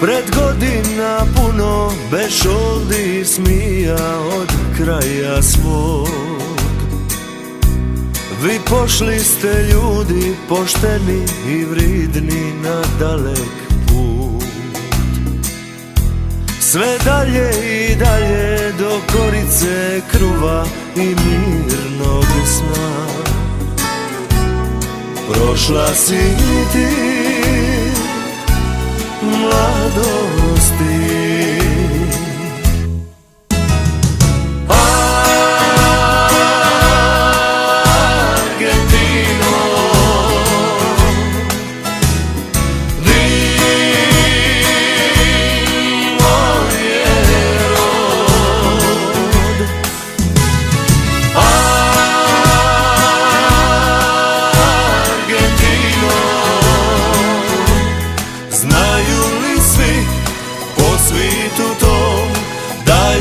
Pred godina puno bešoldi smija od kraja svog. Vi pošli ste ljudi pošteni i vridni na dalek put. Sve dalje i dalje do korice kruva i mirnog sna. Prošla si ti mladosti.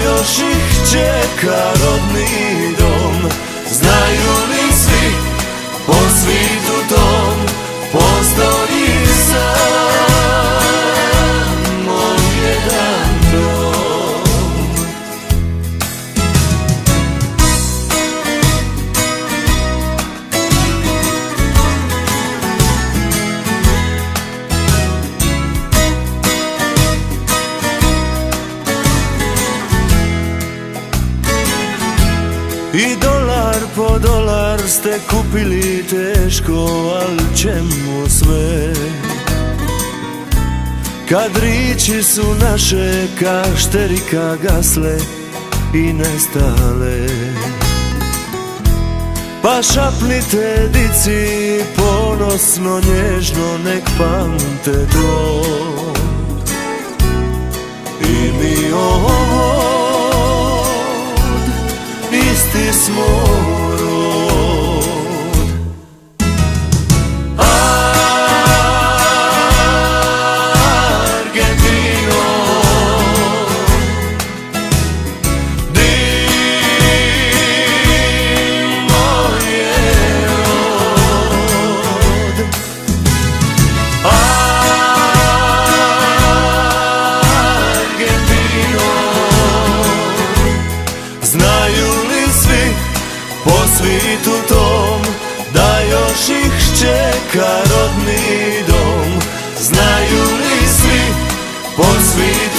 Još ih čeka rodni dom. Znaju li svi po svijetu tom postoji samo jedan dom. I dolar po dolar ste kupili teško, al čemu sve? Kad riči su naše kašterika gasle i nestale. Pa šapnite dici ponosno nježno, nek pamte to. I mi isti smo rod. Argentino, di moj je rod. Argentino, znaju po svijetu tom da još ih čeka rodni dom. Znaju li svi po svijetu